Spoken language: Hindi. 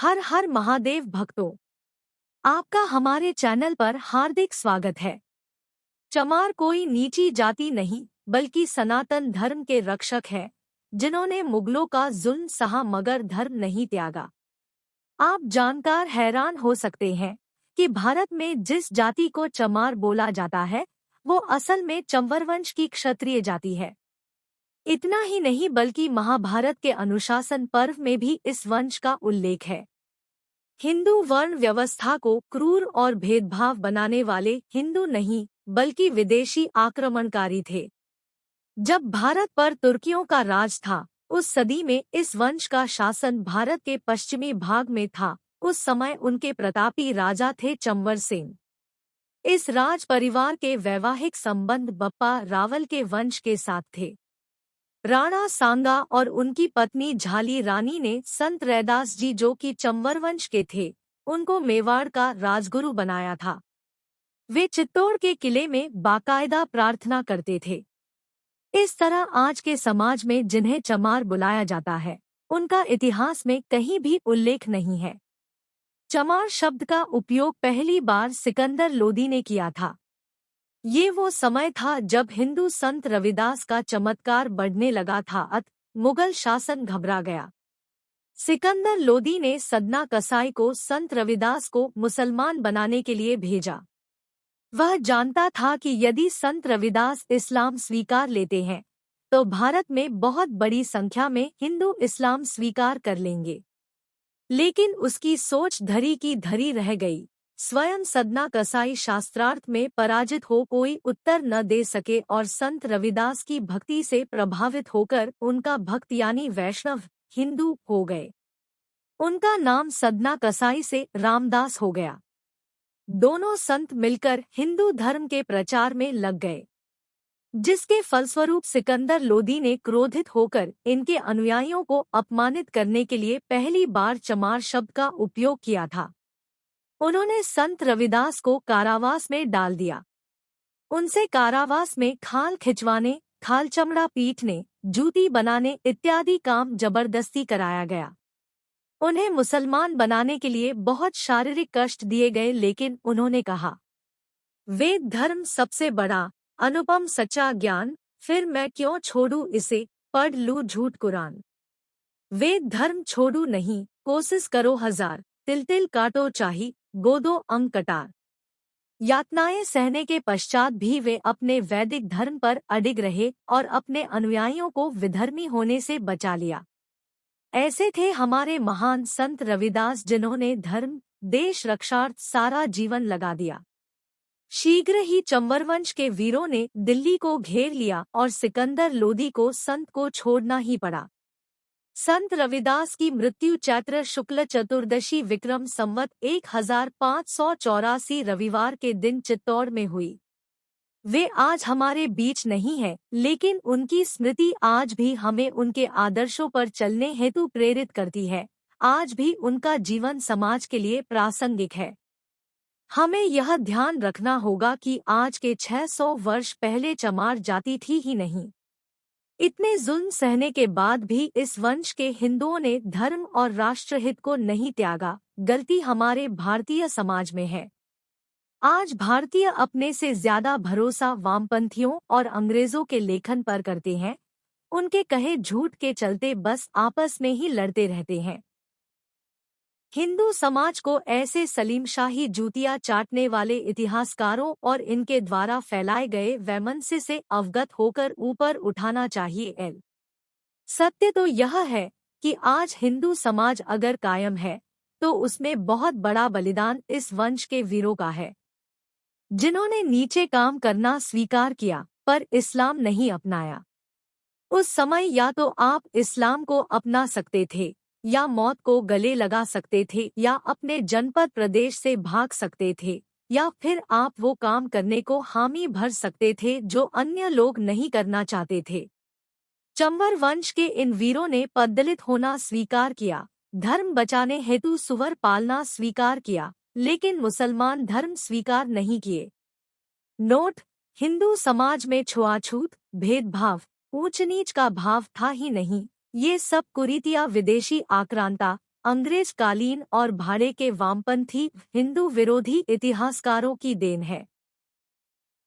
हर हर महादेव भक्तों, आपका हमारे चैनल पर हार्दिक स्वागत है। चमार कोई नीची जाति नहीं बल्कि सनातन धर्म के रक्षक हैं, जिन्होंने मुगलों का जुल्म सहा मगर धर्म नहीं त्यागा। आप जानकर हैरान हो सकते हैं कि भारत में जिस जाति को चमार बोला जाता है वो असल में चंवर वंश की क्षत्रिय जाति है। इतना ही नहीं बल्कि महाभारत के अनुशासन पर्व में भी इस वंश का उल्लेख है। हिंदू वर्ण व्यवस्था को क्रूर और भेदभाव बनाने वाले हिंदू नहीं बल्कि विदेशी आक्रमणकारी थे। जब भारत पर तुर्कियों का राज था, उस सदी में इस वंश का शासन भारत के पश्चिमी भाग में था। उस समय उनके प्रतापी राजा थे चंवर सेन। इस राज परिवार के वैवाहिक संबंध बप्पा रावल के वंश के साथ थे। राणा सांगा और उनकी पत्नी झाली रानी ने संत रैदास जी, जो कि चंवर वंश के थे, उनको मेवाड़ का राजगुरु बनाया था। वे चित्तौड़ के किले में बाकायदा प्रार्थना करते थे। इस तरह आज के समाज में जिन्हें चमार बुलाया जाता है, उनका इतिहास में कहीं भी उल्लेख नहीं है। चमार शब्द का उपयोग पहली बार सिकंदर लोदी ने किया था। ये वो समय था जब हिंदू संत रविदास का चमत्कार बढ़ने लगा था। मुगल शासन घबरा गया। सिकंदर लोदी ने सदना कसाई को संत रविदास को मुसलमान बनाने के लिए भेजा। वह जानता था कि यदि संत रविदास इस्लाम स्वीकार लेते हैं तो भारत में बहुत बड़ी संख्या में हिंदू इस्लाम स्वीकार कर लेंगे। लेकिन उसकी सोच धरी की धरी रह गई। स्वयं सदना कसाई शास्त्रार्थ में पराजित हो कोई उत्तर न दे सके और संत रविदास की भक्ति से प्रभावित होकर उनका भक्त यानी वैष्णव हिंदू हो गए। उनका नाम सदना कसाई से रामदास हो गया। दोनों संत मिलकर हिंदू धर्म के प्रचार में लग गए, जिसके फलस्वरूप सिकंदर लोदी ने क्रोधित होकर इनके अनुयायियों को अपमानित करने के लिए पहली बार चमार शब्द का उपयोग किया था। उन्होंने संत रविदास को कारावास में डाल दिया। उनसे कारावास में खाल खिंचवाने, खाल चमड़ा पीटने, जूती बनाने इत्यादि काम जबरदस्ती कराया गया। उन्हें मुसलमान बनाने के लिए बहुत शारीरिक कष्ट दिए गए, लेकिन उन्होंने कहा, वेद धर्म सबसे बड़ा, अनुपम सच्चा ज्ञान, फिर मैं क्यों छोड़ूं इसे, पढ़ लूं झूठ कुरान। वेद धर्म छोड़ू नहीं, कोशिश करो हजार, तिल तिल काटो चाही, गोदो अंग कटार। यातनाएं सहने के पश्चात भी वे अपने वैदिक धर्म पर अडिग रहे और अपने अनुयायियों को विधर्मी होने से बचा लिया। ऐसे थे हमारे महान संत रविदास, जिन्होंने धर्म देश रक्षार्थ सारा जीवन लगा दिया। शीघ्र ही चंवरवंश के वीरों ने दिल्ली को घेर लिया और सिकंदर लोदी को संत को छोड़ना ही पड़ा। संत रविदास की मृत्यु चैत्र शुक्ल चतुर्दशी विक्रम संवत 1584 रविवार के दिन चित्तौड़ में हुई। वे आज हमारे बीच नहीं है, लेकिन उनकी स्मृति आज भी हमें उनके आदर्शों पर चलने हेतु प्रेरित करती है। आज भी उनका जीवन समाज के लिए प्रासंगिक है। हमें यह ध्यान रखना होगा कि आज के 600 वर्ष पहले चमार जाति थी ही नहीं। इतने जुल्म सहने के बाद भी इस वंश के हिंदुओं ने धर्म और राष्ट्रहित को नहीं त्यागा। गलती हमारे भारतीय समाज में है। आज भारतीय अपने से ज्यादा भरोसा वामपंथियों और अंग्रेजों के लेखन पर करते हैं। उनके कहे झूठ के चलते बस आपस में ही लड़ते रहते हैं। हिंदू समाज को ऐसे सलीमशाही जूतियां चाटने वाले इतिहासकारों और इनके द्वारा फैलाए गए वैमनस्य से अवगत होकर ऊपर उठाना चाहिए। सत्य तो यह है कि आज हिंदू समाज अगर कायम है तो उसमें बहुत बड़ा बलिदान इस वंश के वीरों का है, जिन्होंने नीचे काम करना स्वीकार किया पर इस्लाम नहीं अपनाया। उस समय या तो आप इस्लाम को अपना सकते थे या मौत को गले लगा सकते थे या अपने जनपद प्रदेश से भाग सकते थे, या फिर आप वो काम करने को हामी भर सकते थे जो अन्य लोग नहीं करना चाहते थे। चंवर वंश के इन वीरों ने पददलित होना स्वीकार किया, धर्म बचाने हेतु सुअर पालना स्वीकार किया, लेकिन मुसलमान धर्म स्वीकार नहीं किए। नोट: हिंदू समाज में छुआछूत, भेदभाव, ऊंच नीच का भाव था ही नहीं। ये सब कुरीतियां विदेशी आक्रांता अंग्रेज कालीन और भाड़े के वामपंथी हिंदू विरोधी इतिहासकारों की देन है।